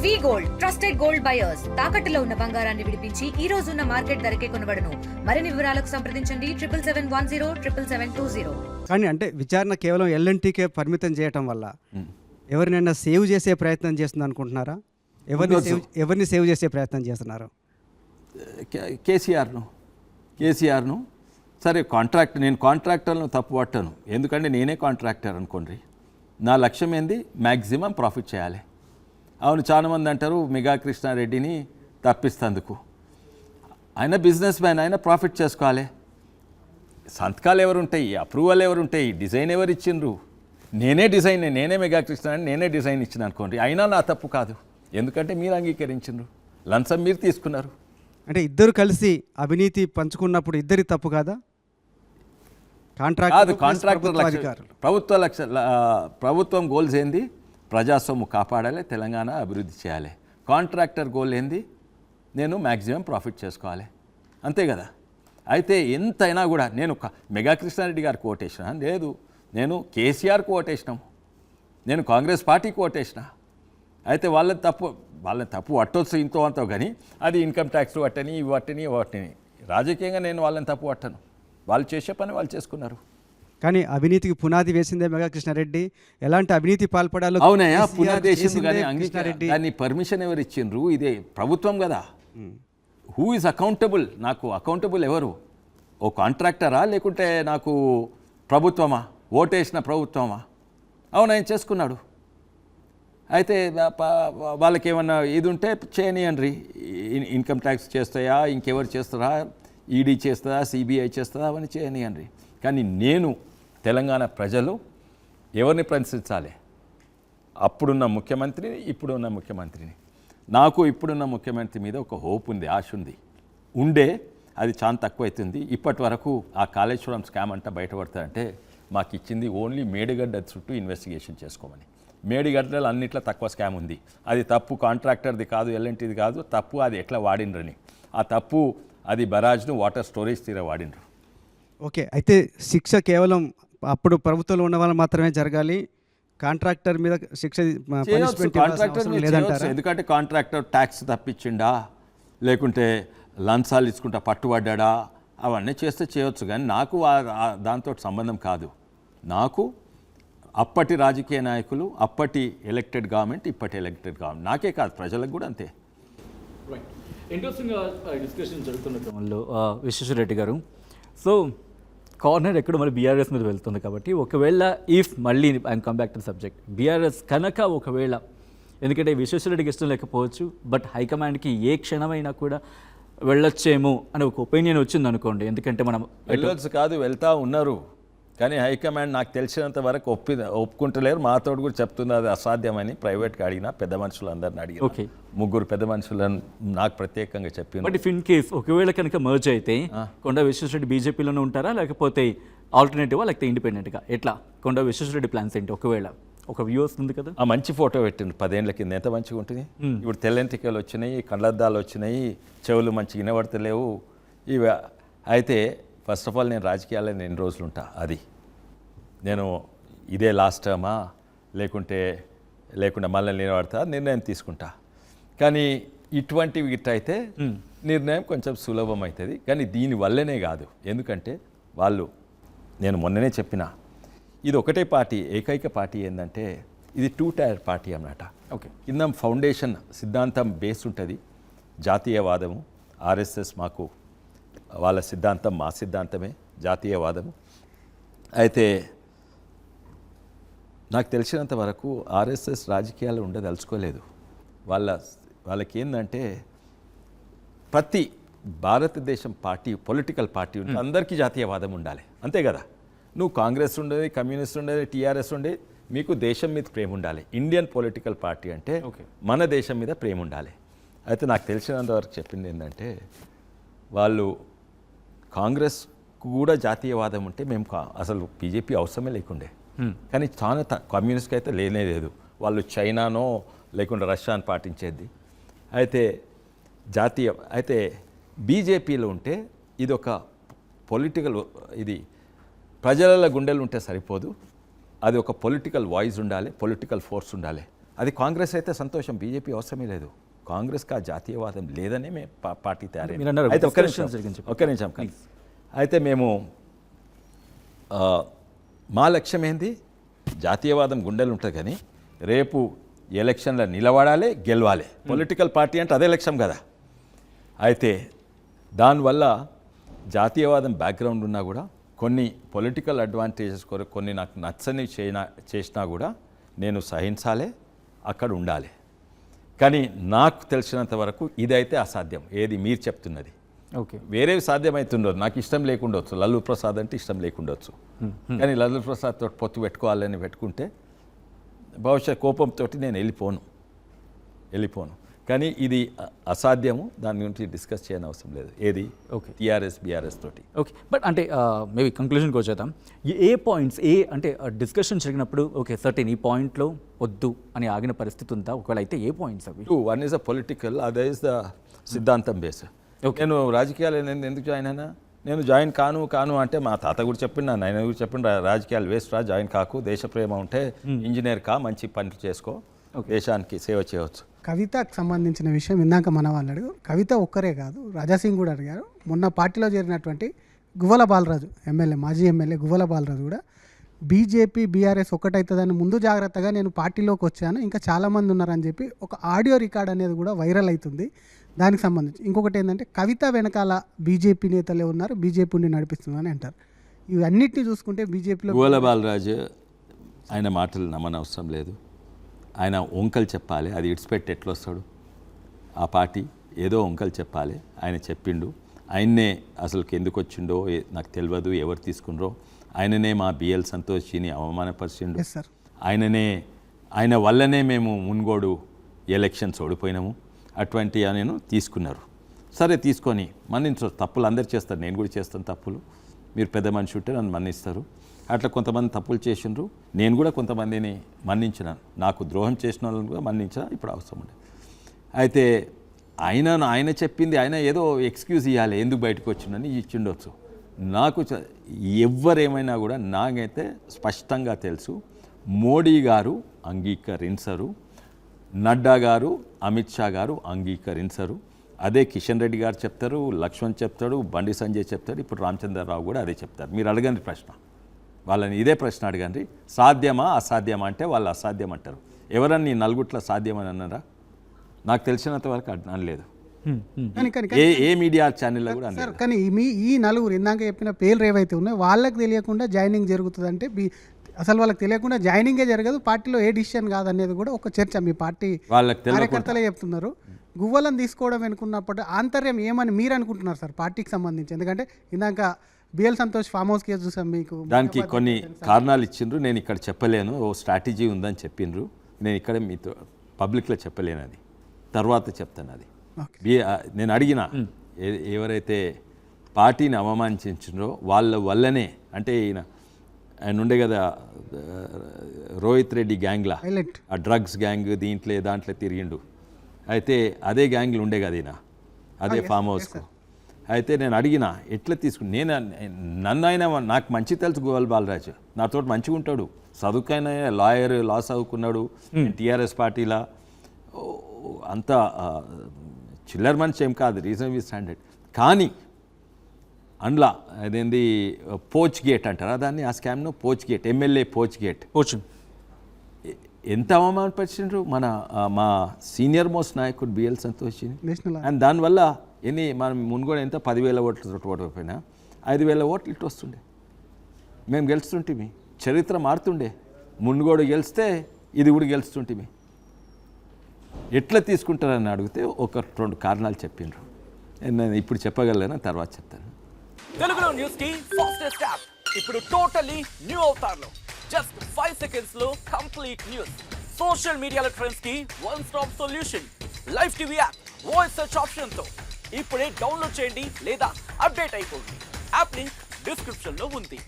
వి gold trusted gold buyers తాకట్టులో ఉన్న బంగారాన్ని విడిపించి ఈ రోజు ఉన్న మార్కెట్ ధరకే కొనబడును. మరిన్ని వివరాలకు సంప్రదించండి 7710772020. కానీ అంటే విచారణ కేవలం ఎల్ఎన్టీకే పరిమితం చేయటం వల్ల ఎవరినైనా సేవ్ చేసే ప్రయత్నం చేస్తుంది అనుకుంటున్నారా? ఎవరిని సేవ్ చేసే ప్రయత్నం చేస్తున్నారు? కేసీఆర్ను సరే నేను కాంట్రాక్టర్ను తప్పు పట్టాను, ఎందుకంటే నేనే కాంట్రాక్టర్ అనుకోండి. నా లక్ష్యం ఏంది? మ్యాక్సిమం ప్రాఫిట్ చేయాలి. అవును, చాలామంది అంటారు మెగా కృష్ణారెడ్డిని తప్పిస్తందుకు. ఆయన బిజినెస్ మ్యాన్, ఆయన ప్రాఫిట్ చేసుకోవాలి. సంతకాలు ఎవరు ఉంటాయి, అప్రూవల్ ఎవరు ఉంటాయి, డిజైన్ ఎవరు ఇచ్చిండ్రు? నేనే మెగా కృష్ణారెడ్డి నేనే డిజైన్ ఇచ్చిన అనుకోండి. అయినా నా తప్పు కాదు, ఎందుకంటే మీరు అంగీకరించిండ్రు, లంచం మీరు తీసుకున్నారు. అంటే ఇద్దరు కలిసి అవినీతి పంచుకున్నప్పుడు ఇద్దరి తప్పు కాదా? కాంట్రాక్టర్ ప్రభుత్వం గోల్స్ ఏంది? ప్రజాస్వామ్యం కాపాడాలి, తెలంగాణ అభివృద్ధి చేయాలి. కాంట్రాక్టర్ గోల్ ఏంది? నేను మ్యాక్సిమం ప్రాఫిట్ చేసుకోవాలి, అంతే కదా. అయితే ఎంతైనా కూడా నేను మెగా కృష్ణారెడ్డి గారికి ఓటేసిన లేదు, నేను కేసీఆర్కి ఓటేసినాం, నేను కాంగ్రెస్ పార్టీకి ఓటేసిన. అయితే వాళ్ళని తప్పు పట్టొచ్చు ఇంతో అంతో, కానీ అది ఇన్కమ్ ట్యాక్స్ వాటిని రాజకీయంగా నేను వాళ్ళని తప్పు పట్టను. వాళ్ళు చేసే పని వాళ్ళు చేసుకున్నారు. కానీ అవినీతికి పునాది వేసిందే మెగా కృష్ణారెడ్డి. ఎలాంటి అవినీతి పాల్పడాలో అవునయ్యా, పునాది వేసింది, కానీ దాన్ని పర్మిషన్ ఎవరు ఇచ్చిండ్రు? ఇదే ప్రభుత్వం కదా. Who is accountable? నాకు అకౌంటబుల్ ఎవరు? ఓ కాంట్రాక్టరా లేకుంటే నాకు ప్రభుత్వమా? ఓటేసిన ప్రభుత్వమా? అవును, ఆయన చేసుకున్నాడు. అయితే వాళ్ళకి ఏమన్నా ఇది ఉంటే చేయనియండి. ఇన్కమ్ ట్యాక్స్ చేస్తాయా, ఇంకెవరు చేస్తారా, ఈడీ చేస్తుందా, సిబిఐ చేస్తుందా, అవన్నీ చేయనియండి. కానీ నేను తెలంగాణ ప్రజలు ఎవరిని ప్రశ్నించాలి? అప్పుడున్న ముఖ్యమంత్రిని, ఇప్పుడున్న ముఖ్యమంత్రిని. నాకు ఇప్పుడున్న ముఖ్యమంత్రి మీద ఒక హోప్ ఉంది, ఆశ ఉంది. అది చాలా తక్కువ అవుతుంది. ఇప్పటి వరకు ఆ కాళేశ్వరం స్కామ్ అంతా బయటపడతారంటే మాకు ఇచ్చింది ఓన్లీ మేడిగడ్డ చుట్టూ ఇన్వెస్టిగేషన్ చేసుకోమని. మేడిగడ్డలు అన్నిట్లో తక్కువ స్కామ్ ఉంది. అది తప్పు కాంట్రాక్టర్ది కాదు, ఎల్ఎన్టీది కాదు, తప్పు అది ఎట్లా వాడిండ్రని. ఆ తప్పు అది బరాజ్ను వాటర్ స్టోరేజ్ తీర వాడిండ్రు. ఓకే, అయితే శిక్ష కేవలం అప్పుడు ప్రభుత్వంలో ఉన్న వాళ్ళు మాత్రమే జరగాలి, కాంట్రాక్టర్ మీద శిక్ష లేదంటారా? ఎందుకంటే కాంట్రాక్టర్ ట్యాక్స్ తప్పించిండా, లేకుంటే లంచాలు ఇచ్చుకుంటా పట్టుబడ్డా, అవన్నీ చేస్తే చేయొచ్చు. కానీ నాకు దాంతో సంబంధం కాదు. నాకు అప్పటి రాజకీయ నాయకులు, అప్పటి ఎలక్టెడ్ గవర్నమెంట్, ఇప్పటి ఎలక్టెడ్ గవర్నమెంట్, నాకే కాదు ప్రజలకు కూడా అంతే. ఇంట్రెస్టింగ్గా డిస్కషన్ జరుగుతున్న క్రమంలో విశ్వేశ్వరరెడ్డి గారు, సో కార్నర్ ఎక్కడ మరి బీఆర్ఎస్ మీద వెళ్తుంది కాబట్టి ఒకవేళ మళ్ళీ I'm come back to subject, BRS కనుక ఒకవేళ, ఎందుకంటే విశ్వేశ్వరరెడ్డికి ఇష్టం లేకపోవచ్చు, బట్ హైకమాండ్కి ఏ క్షణమైనా కూడా వెళ్ళొచ్చేమో అని ఒక ఒపీనియన్ వచ్చింది అనుకోండి. ఎందుకంటే మనం వెళ్ళొచ్చు కాదు, వెళ్తూ ఉన్నారు. కానీ హైకమాండ్ నాకు తెలిసినంత వరకు ఒప్పుకుంటలేరు. మాతోడు కూడా చెప్తుంది అది అసాధ్యమని. ప్రైవేట్గా అడిగినా, పెద్ద మనుషులందరిని అడిగిన, ఓకే, 3 పెద్ద మనుషులను నాకు ప్రత్యేకంగా చెప్పింది. బట్ ఇఫ్ ఇన్ కేస్ ఒకవేళ కనుక మర్జ్ అయితే కొండా విశ్వేశ్వరరెడ్డి బీజేపీలోనే ఉంటారా, లేకపోతే ఆల్టర్నేటివా, లేకపోతే ఇండిపెండెంట్గా, ఎట్లా కొండా విశ్వేశ్వరరెడ్డి ప్లాన్స్ ఏంటి? ఒకవేళ ఒక వ్యూ వస్తుంది కదా. ఆ మంచి ఫోటో పెట్టింది 10 ఏళ్ల కింద, ఎంత మంచిగా ఉంటుంది. ఇప్పుడు తెల్లెంటికలు వచ్చినాయి, కళ్ళద్దాలు వచ్చినాయి, చెవులు మంచిగా వినబడతలేవు ఇవి. అయితే ఫస్ట్ ఆఫ్ ఆల్ నేను రాజకీయాల్లో ఎన్ని రోజులు ఉంటా, అది నేను ఇదే లాస్ట్ టర్మా లేకుంటే మళ్ళీ నిలబడతా, నిర్ణయం తీసుకుంటా. కానీ ఇటువంటివి ఇట్టయితే నిర్ణయం కొంచెం సులభం అవుతుంది. కానీ దీనివల్లనే కాదు, ఎందుకంటే నేను మొన్ననే చెప్పిన, ఇది ఒకటే పార్టీ, ఏకైక పార్టీ ఏంటంటే ఇది 2 టైర్ పార్టీ అన్నమాట. ఓకే, కింద ఫౌండేషన్ సిద్ధాంతం బేస్ ఉంటుంది, జాతీయవాదము. ఆర్ఎస్ఎస్ మాకు వాళ్ళ సిద్ధాంతం, మా సిద్ధాంతమే జాతీయవాదము. అయితే నాకు తెలిసినంత వరకు ఆర్ఎస్ఎస్ రాజకీయాలు ఉండదలుచుకోలేదు. వాళ్ళకి ఏంటంటే ప్రతి భారతదేశం పార్టీ, పొలిటికల్ పార్టీ ఉంటే అందరికీ జాతీయవాదం ఉండాలి, అంతే కదా. నువ్వు కాంగ్రెస్ ఉండేది, కమ్యూనిస్ట్ ఉండేది, టీఆర్ఎస్ ఉండేది, మీకు దేశం మీద ప్రేమ ఉండాలి. ఇండియన్ పొలిటికల్ పార్టీ అంటే మన దేశం మీద ప్రేమ ఉండాలి. అయితే నాకు తెలిసినంత వరకు చెప్పింది ఏంటంటే వాళ్ళు కాంగ్రెస్ కూడా జాతీయవాదం ఉంటే మేము అసలు బీజేపీ అవసరమే లేకుండే. కానీ చాలా కమ్యూనిస్ట్కి అయితే లేదు. వాళ్ళు చైనానో లేకుంటే రష్యాను పాటించేది. అయితే అయితే బీజేపీలో ఉంటే ఇది ఒక పొలిటికల్, ఇది ప్రజల గుండెలు ఉంటే సరిపోదు, అది ఒక పొలిటికల్ వాయిస్ ఉండాలి, పొలిటికల్ ఫోర్స్ ఉండాలి. అది కాంగ్రెస్ అయితే సంతోషం, బీజేపీ అవసరమే లేదు. కాంగ్రెస్కి ఆ జాతీయవాదం లేదనే మేము పార్టీ మీరు అన్నారు, అయితే discussions ఒక్క నిమిషం అయితే మేము మా లక్ష్యం ఏంది, జాతీయవాదం గుండెలు ఉంటుంది కానీ రేపు ఎలక్షన్లో నిలబడాలి, గెలవాలి. పొలిటికల్ పార్టీ అంటే అదే లక్ష్యం కదా. అయితే దానివల్ల జాతీయవాదం బ్యాక్గ్రౌండ్ ఉన్నా కూడా కొన్ని పొలిటికల్ అడ్వాంటేజెస్ కొరకు కొన్ని నాకు నచ్చని చేసినా కూడా నేను సహించాలి, అక్కడ ఉండాలి. కానీ నాకు తెలిసినంత వరకు ఇదైతే అసాధ్యం. ఏది మీరు చెప్తున్నది ఓకే, వేరేవి సాధ్యమవుతుండదు. నాకు ఇష్టం లేకుండొచ్చు, లల్లూ ప్రసాద్ అంటే ఇష్టం లేకుండొచ్చు, కానీ లల్లూ ప్రసాద్ తోటి పొత్తు పెట్టుకోవాలని పెట్టుకుంటే బహుశా కోపంతో నేను వెళ్ళిపోను. కానీ ఇది అసాధ్యము, దాని గురించి డిస్కస్ చేయని అవసరం లేదు. ఏది ఓకే, టీఆర్ఎస్ బీఆర్ఎస్ తోటి. ఓకే, బట్ అంటే మేబీ కంక్లూజన్కి వచ్చేద్దాం. ఏ పాయింట్స్ అంటే డిస్కషన్ జరిగినప్పుడు ఓకే సర్టెన్ ఈ పాయింట్లో వద్దు అని ఆగిన పరిస్థితి ఉందా? ఒకవేళ అయితే ఏ పాయింట్స్ అవి? One is a political, other is the సిద్ధాంతం బేస్. నేను రాజకీయాలు ఎందుకు జాయిన్ అయినా, నేను జాయిన్ కాను అంటే మా తాత కూడా చెప్పిండు, ఆయన కూడా చెప్పిండు, రాజకీయాలు వేస్ట్ రా, జాయిన్ కాకు, దేశ ప్రేమ ఉంటే ఇంజనీర్ కా, మంచి పనులు చేసుకో, దేశానికి సేవ చేయవచ్చు. కవితకు సంబంధించిన విషయం ఇందాక మన వాళ్ళు అడుగు, కవిత ఒక్కరే కాదు, రాజాసింగ్ కూడా అడిగారు. మొన్న పార్టీలో చేరినటువంటి గువ్వల బాలరాజు ఎమ్మెల్యే, మాజీ ఎమ్మెల్యే గువ్వల బాలరాజు కూడా బీజేపీ బీఆర్ఎస్ ఒక్కటవుతుందని ముందు జాగ్రత్తగా నేను పార్టీలోకి వచ్చాను, ఇంకా చాలామంది ఉన్నారని చెప్పి ఒక ఆడియో రికార్డ్ అనేది కూడా వైరల్ అవుతుంది. దానికి సంబంధించి ఇంకొకటి ఏంటంటే కవిత వెనకాల బీజేపీ నేతలే ఉన్నారు, బీజేపీని నడిపిస్తుందని అంటారు. ఇవన్నిటిని చూసుకుంటే బీజేపీలో గోల బాలరాజు ఆయన మాటలు నమ్మనవసరం లేదు. ఆయన వంకలు చెప్పాలి, అది ఇడిచిపెట్టి ఎట్లా వస్తాడు? ఆ పార్టీ ఏదో వంకలు చెప్పాలి. ఆయన చెప్పిండు, ఆయన్నే అసలుకి ఎందుకు వచ్చిండో నాకు తెలియదు, ఎవరు తీసుకున్నారో. ఆయననే మా బిఎల్ సంతోష్ని అవమానపరిచిండు. ఆయన వల్లనే మేము మున్గోడు ఎలక్షన్స్ ఓడిపోయినాము. అటువంటి నేను తీసుకున్నారు. సరే తీసుకొని మన్నించు, తప్పులు అందరు చేస్తారు, నేను కూడా చేస్తాను తప్పులు. మీరు పెద్ద మనిషి ఉంటే నన్ను మన్నిస్తారు. అట్లా కొంతమంది తప్పులు చేసిండ్రు, నేను కూడా కొంతమందిని మన్నించినాను. నాకు ద్రోహం చేసిన వాళ్ళని కూడా మన్నించిన, ఇప్పుడు అవసరం ఉండేది. అయితే ఆయన చెప్పింది, ఆయన ఏదో ఎక్స్క్యూజ్ ఇవ్వాలి ఎందుకు బయటకు వచ్చిందని ఇచ్చిండొచ్చు. నాకు ఎవరేమైనా కూడా నాకైతే స్పష్టంగా తెలుసు, మోడీ గారు అంగీకరించరు, నడ్డా గారు, అమిత్ షా గారు అంగీకరించరు. అదే కిషన్ రెడ్డి గారు చెప్తారు, లక్ష్మణ్ చెప్తాడు, బండి సంజయ్ చెప్తాడు, ఇప్పుడు రామచంద్రరావు కూడా అదే చెప్తారు. మీరు అడగండి ప్రశ్న, వాళ్ళని ఇదే ప్రశ్న అడగండి, సాధ్యమా అసాధ్యమా అంటే వాళ్ళు అసాధ్యం అంటారు. ఎవరన్నా ఈ నలుగుట్ల సాధ్యమని అన్నారా? నాకు తెలిసినంత వరకు అనలేదు. ఏ మీడియా ఛానల్లో కూడా సార్. కానీ ఈ నలుగురు ఇందాక చెప్పిన పేర్లు ఏవైతే ఉన్నాయో వాళ్ళకి తెలియకుండా జాయినింగ్ జరుగుతుందంటే అసలు వాళ్ళకి తెలియకుండా జాయినింగే జరగదు, పార్టీలో ఏ డిసిషన్ కాదనేది కూడా ఒక చర్చ మీ పార్టీ కార్యకర్తలే చెప్తున్నారు. గువ్వలను తీసుకోవడం వెనుకున్నప్పుడు ఆంతర్యం ఏమని మీరు అనుకుంటున్నారు సార్ పార్టీకి సంబంధించి? ఎందుకంటే ఇందాక BL Santosh farm house case చూసాం, మీకు దానికి కొన్ని కారణాలు ఇచ్చిండ్రు, నేను ఇక్కడ చెప్పలేను. ఓ స్ట్రాటజీ ఉందని చెప్పిండ్రు, నేను ఇక్కడ మీతో పబ్లిక్లో చెప్పలేను, అది తర్వాత చెప్తాను. అది నేను అడిగిన ఎవరైతే పార్టీని అవమానించిండ్రో వాళ్ళ వల్లనే, అంటే ఆయన ఉండే కదా రోహిత్ రెడ్డి గ్యాంగ్లా, ఆ డ్రగ్స్ గ్యాంగ్, దాంట్లో తిరిగిండు. అయితే అదే గ్యాంగ్లు ఉండే కదా ఈయన, అదే ఫామ్ హౌస్కు. అయితే నేను అడిగిన ఎట్లా తీసుకుని, నన్ను ఆయన నాకు మంచి తెలుసు, గోవల్ బాలరాజు నాతో మంచిగా ఉంటాడు, చదువుకైనా లాయర్, లా చదువుకున్నాడు, టీఆర్ఎస్ పార్టీలా అంత చిల్లర్ మనిషి ఏం కాదు, రీజనబుల్ స్టాండర్డ్. కానీ అందులో అదేంది పోచ్ గేట్ అంటారా దాన్ని, ఆ స్కామ్ను poach gate, MLA poach gate ఎంత అవమానపరిచిండ్రు మా సీనియర్ మోస్ట్ నాయకుడు బిఎల్ సంతోష్ని. అండ్ దానివల్ల మనం మున్గోడు ఎంత 10,000 ఓట్లు ఓడిపోయినా 5,000 ఓట్లు ఇటు వస్తుండే, మేము గెలుస్తుంటిమి, చరిత్ర మారుతుండే. మున్గోడు గెలిస్తే ఇది కూడా గెలుస్తుంటిమి. ఎట్లా తీసుకుంటారని అడిగితే 1-2 కారణాలు చెప్పిండ్రు. నేను ఇప్పుడు చెప్పగలను, తర్వాత చెప్తాను. తెలుగులో న్యూస్ కి ఫాస్టెస్ట్ యాప్ ఇప్పుడు టోటలీ న్యూ అవతార్లో జస్ట్ 5 seconds లో కంప్లీట్ న్యూస్. సోషల్ మీడియాలో ట్రెండ్స్ కి one stop solution. Live TV app voice search option తో ఇప్పుడే డౌన్లోడ్ చేయండి లేదా అప్డేట్ అయిపోండి. యాప్ లింక్ డిస్క్రిప్షన్ లో ఉంది.